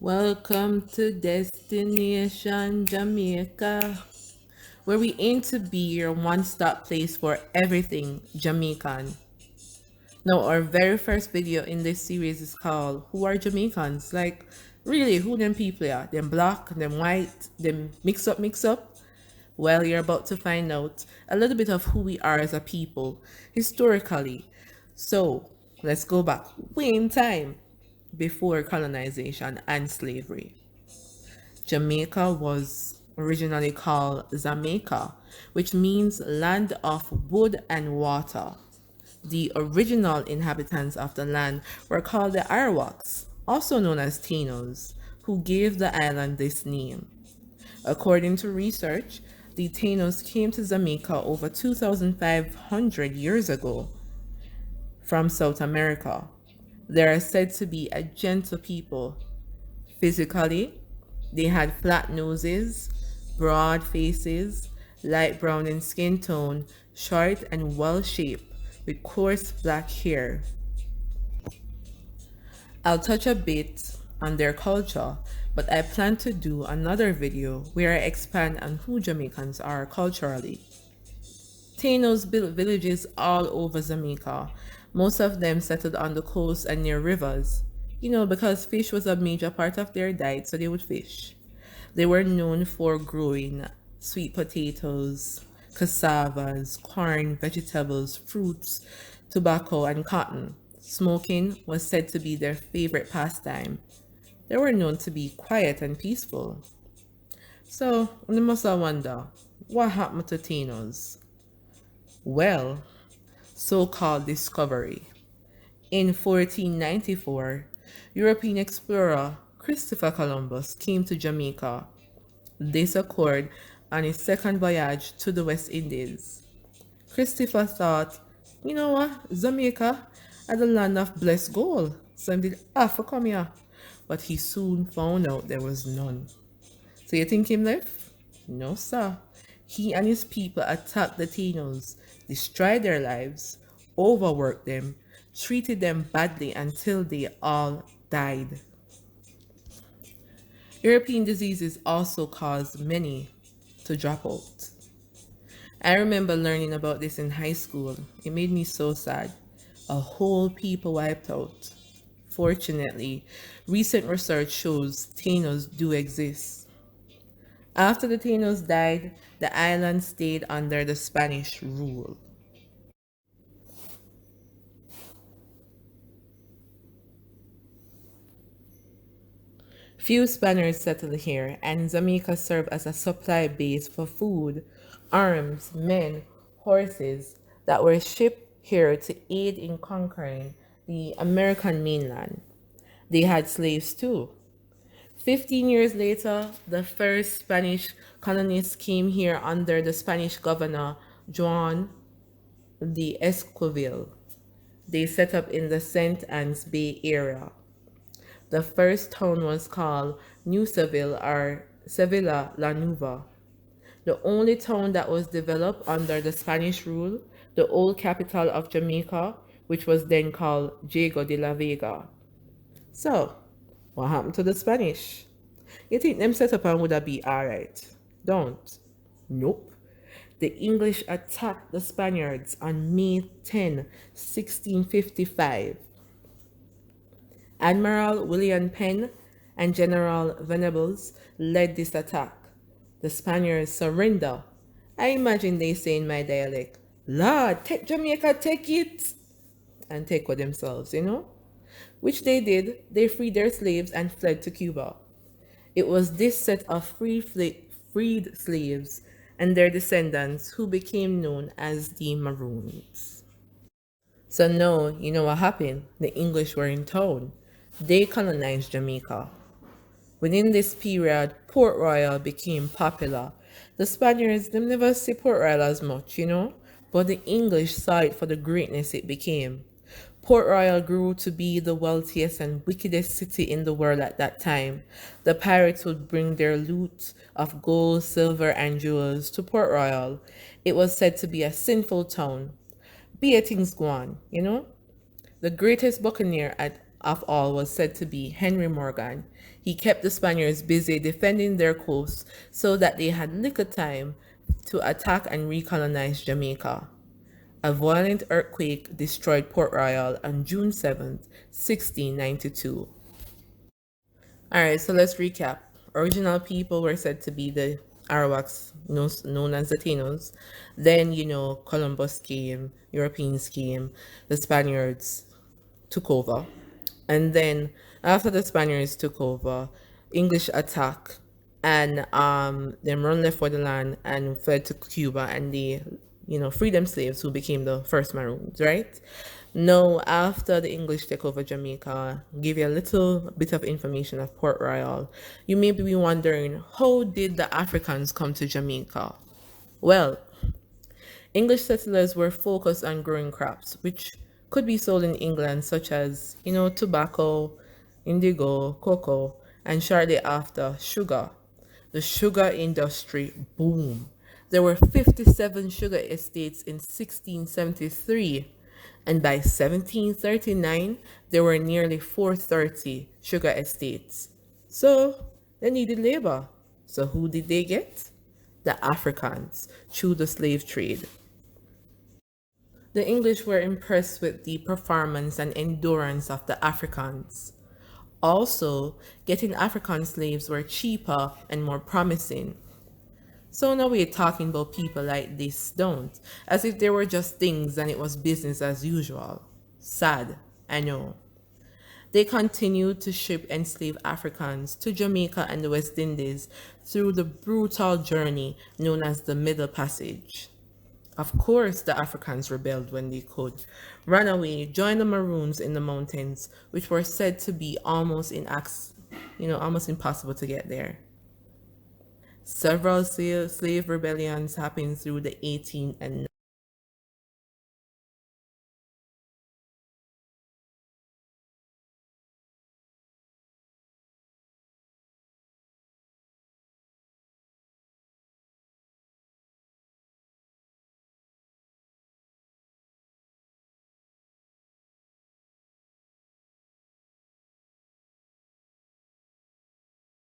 Welcome to Destination Jamaica, where we aim to be your one stop place for everything Jamaican. Now, our very first video in this series is called Who Are Jamaicans? Like, really, who them people are? Them black, them white, them mix up? Well, you're about to find out a little bit of who we are as a people historically. So, let's go back way in time before colonization and slavery. Jamaica was originally called Jamaica, which means land of wood and water. The original inhabitants of the land were called the Arawaks, also known as Tainos, who gave the island this name. According to research, the Tainos came to Jamaica over 2,500 years ago from South America. They are said to be a gentle people. Physically, they had flat noses, broad faces, light brown in skin tone, short and well shaped, with coarse black hair. I'll touch a bit on their culture, but I plan to do another video where I expand on who Jamaicans are culturally. Tainos built villages all over Jamaica, most of them settled on the coast and near rivers. Because fish was a major part of their diet, so they would fish. They were known for growing sweet potatoes, cassavas, corn, vegetables, fruits, tobacco, and cotton. Smoking was said to be their favorite pastime. They were known to be quiet and peaceful. So, we must wonder, what happened to Tainos? Well, so-called discovery. In 1494, European explorer Christopher Columbus came to Jamaica. This occurred on his second voyage to the West Indies. Christopher thought, you know what, Jamaica are the land of blessed gold, so he did have to come here. But he soon found out there was none. So you think him left? No, sir. He and his people attacked the Tainos, destroyed their lives, overworked them, treated them badly until they all died. European diseases also caused many to drop out. I remember learning about this in high school. It made me so sad. A whole people wiped out. Fortunately, recent research shows Tainos do exist. After the Tainos died, the island stayed under the Spanish rule. Few Spaniards settled here, and Jamaica served as a supply base for food, arms, men, horses that were shipped here to aid in conquering the American mainland. They had slaves too. 15 years later, the first Spanish colonists came here under the Spanish governor Juan de Esquivel. They set up in the St. Anne's Bay area. The first town was called New Seville or Sevilla la Nueva. The only town that was developed under the Spanish rule, the old capital of Jamaica, which was then called Diego de la Vega. So, what happened to the Spanish? You think them set up and would have be alright? Don't. Nope. The English attacked the Spaniards on May 10, 1655. Admiral William Penn and General Venables led this attack. The Spaniards surrender. I imagine they say in my dialect, Lord, take Jamaica, take it, and take for themselves, Which they did. They freed their slaves and fled to Cuba. It was this set of freed slaves and their descendants who became known as the Maroons. So now, you know what happened? The English were in town. They colonized Jamaica. Within this period, Port Royal became popular. The Spaniards, them never see Port Royal as much, but the English saw it for the greatness it became. Port Royal grew to be the wealthiest and wickedest city in the world at that time. The pirates would bring their loot of gold, silver, and jewels to Port Royal. It was said to be a sinful town. Be a things go on, The greatest buccaneer of all was said to be Henry Morgan. He kept the Spaniards busy defending their coast so that they had little time to attack and recolonize Jamaica. A violent earthquake destroyed Port Royal on June 7th, 1692. Alright, so let's recap. Original people were said to be the Arawaks, known as the Tainos. Then, Columbus came, Europeans came, the Spaniards took over. And then, after the Spaniards took over, English attack and them run left for the land and fled to Cuba, and they freed them slaves who became the first Maroons, right? Now, after the English take over Jamaica, give you a little bit of information of Port Royal. You may be wondering, how did the Africans come to Jamaica? Well, English settlers were focused on growing crops, which could be sold in England, such as, tobacco, indigo, cocoa, and shortly after, sugar. The sugar industry boomed. There were 57 sugar estates in 1673, and by 1739, there were nearly 430 sugar estates. So, they needed labor. So, who did they get? The Africans, through the slave trade. The English were impressed with the performance and endurance of the Africans. Also, getting African slaves were cheaper and more promising. So now we're talking about people like this, don't? As if they were just things and it was business as usual. Sad, I know. They continued to ship enslaved Africans to Jamaica and the West Indies through the brutal journey known as the Middle Passage. Of course, the Africans rebelled when they could, ran away, joined the Maroons in the mountains, which were said to be almost almost impossible to get there. Several slave rebellions happened through the 18th and